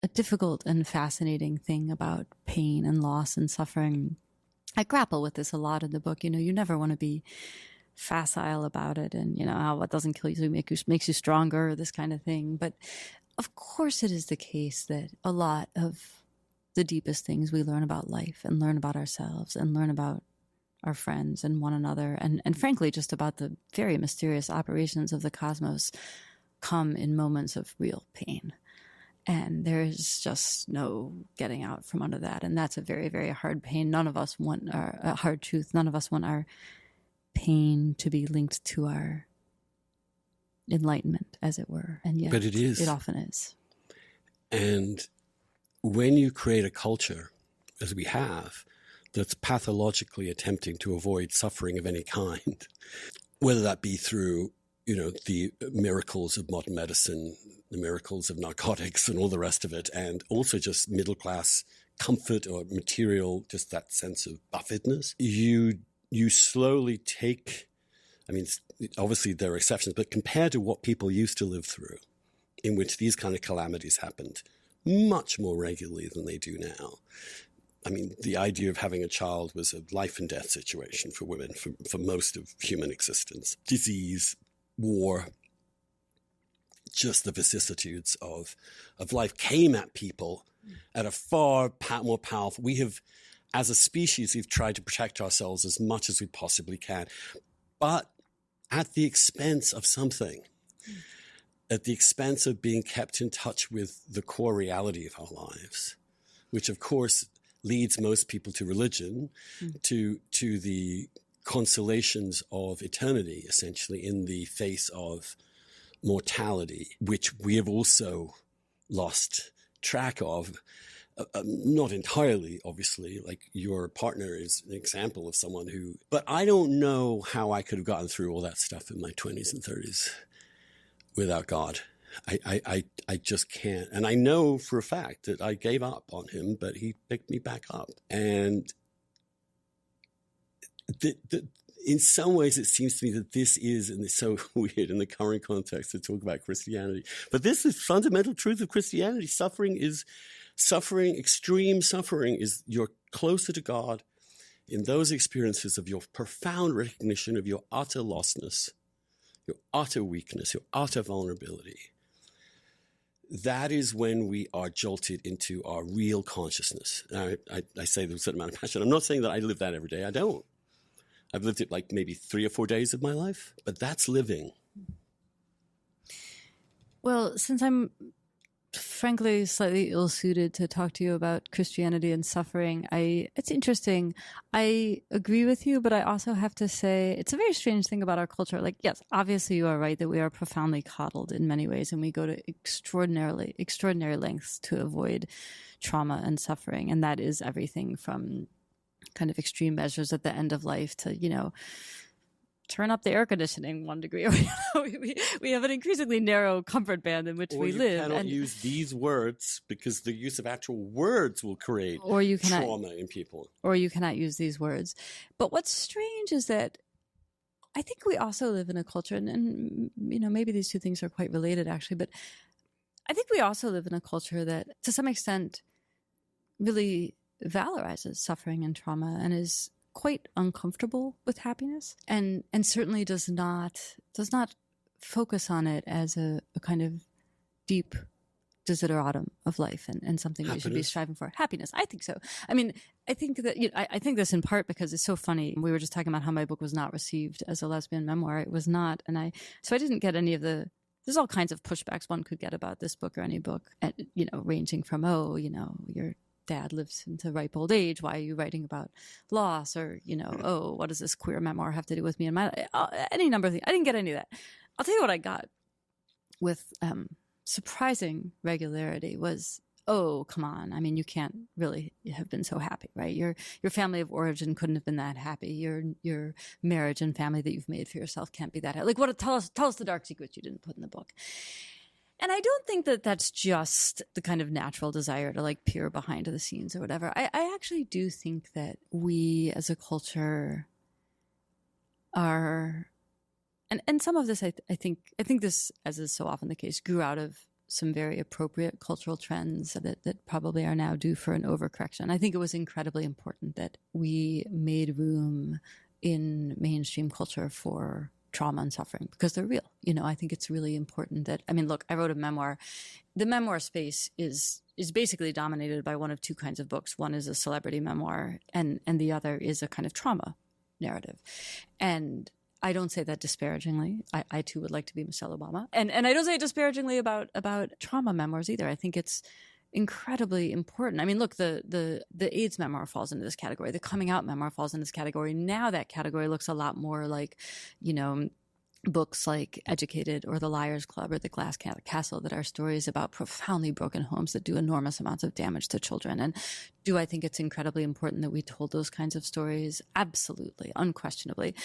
a difficult and fascinating thing about pain and loss and suffering. I grapple with this a lot in the book. You never want to be facile about it, and how what doesn't kill you makes you stronger, this kind of thing. But of course, it is the case that a lot of the deepest things we learn about life and learn about ourselves and learn about our friends and one another, and frankly, just about the very mysterious operations of the cosmos, come in moments of real pain. And there is just no getting out from under that. And that's a very, very hard pain. None of us want a hard truth. None of us want our pain to be linked to our enlightenment, as it were. And yet but it is. It often is. And when you create a culture, as we have, that's pathologically attempting to avoid suffering of any kind, whether that be through the miracles of modern medicine, the miracles of narcotics and all the rest of it, and also just middle-class comfort or material, just that sense of buffetness, you slowly take, obviously there are exceptions, but compared to what people used to live through, in which these kind of calamities happened much more regularly than they do now. The idea of having a child was a life and death situation for women for most of human existence. Disease, war, just the vicissitudes of life came at people at a far more powerful. We have, as a species, we've tried to protect ourselves as much as we possibly can, but at the expense of something, at the expense of being kept in touch with the core reality of our lives, which of course leads most people to religion, to the consolations of eternity, essentially, in the face of mortality, which we have also lost track of. Not entirely, obviously. Like, your partner is an example of someone who, but I don't know how I could have gotten through all that stuff in my 20s and 30s without God. I just can't. And I know for a fact that I gave up on him, but he picked me back up. And in some ways, it seems to me that this is, and it's so weird in the current context to talk about Christianity, but this is fundamental truth of Christianity. Extreme suffering is you're closer to God in those experiences of your profound recognition of your utter lostness, your utter weakness, your utter vulnerability. That is when we are jolted into our real consciousness. I say there's a certain amount of passion. I'm not saying that I live that every day. I don't. I've lived it like maybe 3 or 4 days of my life, but that's living. Well, since I'm frankly slightly ill-suited to talk to you about Christianity and suffering, it's interesting. I agree with you, but I also have to say it's a very strange thing about our culture. Like, yes, obviously you are right that we are profoundly coddled in many ways, and we go to extraordinary lengths to avoid trauma and suffering. And that is everything from kind of extreme measures at the end of life to, turn up the air conditioning 1 degree. We have an increasingly narrow comfort band in which we live. Or you cannot use these words because the use of actual words will create trauma in people. Or you cannot use these words. But what's strange is that I think we also live in a culture, and maybe these two things are quite related actually, but I think we also live in a culture that to some extent really valorizes suffering and trauma and is quite uncomfortable with happiness, and certainly does not focus on it as a kind of deep desideratum of life and something we should be striving for. Happiness, I think so. I think that I think this in part because it's so funny. We were just talking about how my book was not received as a lesbian memoir. It was not, and so I didn't get any of the. There's all kinds of pushbacks one could get about this book or any book, ranging from your dad lives into ripe old age. Why are you writing about loss? Or, what does this queer memoir have to do with me and my any number of things. I didn't get any of that. I'll tell you what I got with surprising regularity was, oh, come on. You can't really have been so happy, right? Your family of origin couldn't have been that happy. Your marriage and family that you've made for yourself can't be that happy. Like, tell us the dark secrets you didn't put in the book. And I don't think that that's just the kind of natural desire to like peer behind the scenes or whatever. I actually do think that we as a culture are, and some of this I think this, as is so often the case, grew out of some very appropriate cultural trends that probably are now due for an overcorrection. I think it was incredibly important that we made room in mainstream culture for trauma and suffering because they're real. I think it's really important that, I mean, look, I wrote a memoir. The memoir space is basically dominated by one of two kinds of books. One is a celebrity memoir, and the other is a kind of trauma narrative. And I don't say that disparagingly. I too would like to be Michelle Obama. And I don't say it disparagingly about trauma memoirs either. I think it's incredibly important. I mean, look, the AIDS memoir falls into this category. The coming out memoir falls into this category. Now that category looks a lot more like, books like Educated or The Liars Club or The Glass Castle that are stories about profoundly broken homes that do enormous amounts of damage to children. And do I think it's incredibly important that we told those kinds of stories? Absolutely, unquestionably.